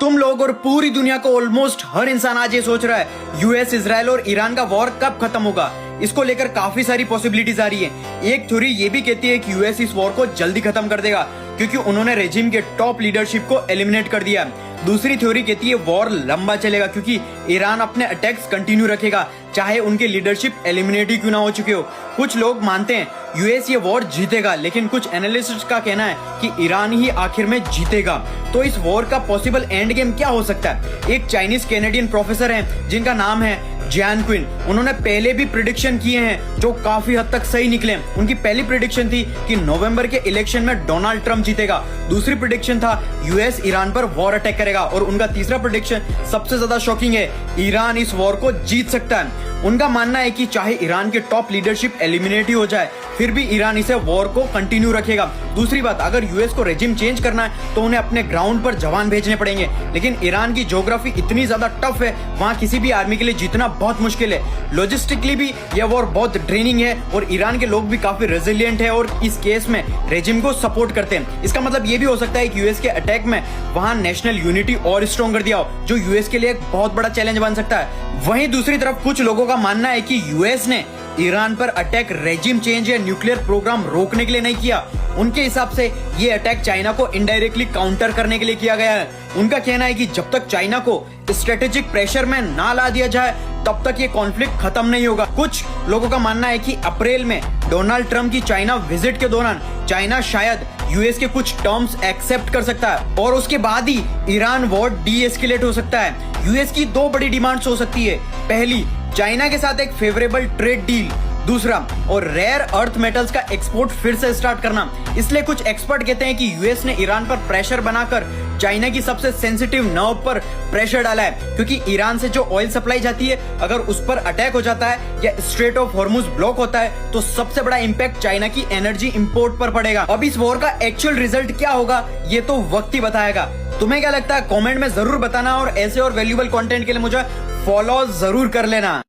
तुम लोग और पूरी दुनिया को ऑलमोस्ट हर इंसान आज ये सोच रहा है यूएस, इजराइल और ईरान का वॉर कब खत्म होगा। इसको लेकर काफी सारी पॉसिबिलिटीज आ रही है। एक थ्योरी ये भी कहती है कि यूएस इस वॉर को जल्दी खत्म कर देगा क्योंकि उन्होंने रेजिम के टॉप लीडरशिप को एलिमिनेट कर दिया। दूसरी थ्योरी कहती है वॉर लंबा चलेगा क्योंकि ईरान अपने अटैक्स कंटिन्यू रखेगा चाहे उनके लीडरशिप एलिमिनेट ही क्यों ना हो चुके हो। कुछ लोग मानते हैं यूएस ये वॉर जीतेगा, लेकिन कुछ एनालिस्ट्स का कहना है कि ईरान ही आखिर में जीतेगा। तो इस वॉर का पॉसिबल एंड गेम क्या हो सकता है? एक चाइनीज कैनेडियन प्रोफेसर हैं जिनका नाम है जियान क्विन। उन्होंने पहले भी प्रिडिक्शन किए हैं जो काफी हद तक सही निकले। उनकी पहली प्रिडिक्शन थी कि नवंबर के इलेक्शन में डोनाल्ड ट्रंप जीतेगा। दूसरी प्रिडिक्शन था यूएस ईरान पर वॉर अटैक करेगा और उनका तीसरा प्रिडिक्शन सबसे ज्यादा शॉकिंग है, ईरान इस वॉर को जीत सकता है। उनका मानना है कि चाहे ईरान के टॉप लीडरशिप एलिमिनेट ही हो जाए फिर भी ईरान इसे वॉर को कंटिन्यू रखेगा। दूसरी बात, अगर यूएस को रेजिम चेंज करना है तो उन्हें अपने ग्राउंड पर जवान भेजने पड़ेंगे, लेकिन ईरान की ज्योग्राफी इतनी ज्यादा टफ है, वहां किसी भी आर्मी के लिए जीतना बहुत मुश्किल है। लॉजिस्टिकली भी यह वॉर बहुत ड्रेनिंग है और ईरान के लोग भी काफी रेजिलिएंट है और इस केस में रेजिम को सपोर्ट करते हैं। इसका मतलब ये भी हो सकता है कि यूएस के अटैक में वहां नेशनल यूनिटी और स्ट्रॉन्ग कर दिया हो, जो यूएस के लिए एक बहुत बड़ा चैलेंज बन सकता है। वहीं दूसरी तरफ कुछ लोगों का मानना है कि यूएस ने ईरान पर अटैक रेजिम चेंज या न्यूक्लियर प्रोग्राम रोकने के लिए नहीं किया। उनके हिसाब से ये अटैक चाइना को इनडायरेक्टली काउंटर करने के लिए किया गया है। उनका कहना है कि जब तक चाइना को स्ट्रेटेजिक प्रेशर में ना ला दिया जाए तब तक ये कॉन्फ्लिक्ट खत्म नहीं होगा। कुछ लोगों का मानना है कि अप्रैल में डोनाल्ड ट्रंप की चाइना विजिट के दौरान चाइना शायद यूएस के कुछ टर्म्स एक्सेप्ट कर सकता है और उसके बाद ही ईरान वॉर डी एस्केलेट हो सकता है। यूएस की दो बड़ी डिमांड्स हो सकती है, पहली चाइना के साथ एक फेवरेबल ट्रेड डील, दूसरा और रेयर अर्थ मेटल्स का एक्सपोर्ट फिर से स्टार्ट करना। इसलिए कुछ एक्सपर्ट कहते हैं कि यूएस ने ईरान पर प्रेशर बनाकर चाइना की सबसे सेंसिटिव नर्व पर प्रेशर डाला है, क्योंकि ईरान से जो ऑयल सप्लाई जाती है अगर उस पर अटैक हो जाता है या स्ट्रेट ऑफ हॉर्मुज ब्लॉक होता है तो सबसे बड़ा इंपैक्ट चाइना की एनर्जी इंपोर्ट पर पड़ेगा। अब इस वॉर का एक्चुअल रिजल्ट क्या होगा ये तो वक्त ही बताएगा। तुम्हें क्या लगता है कमेंट में जरूर बताना और ऐसे और वैल्यूएबल कंटेंट के लिए मुझे फॉलो जरूर कर लेना।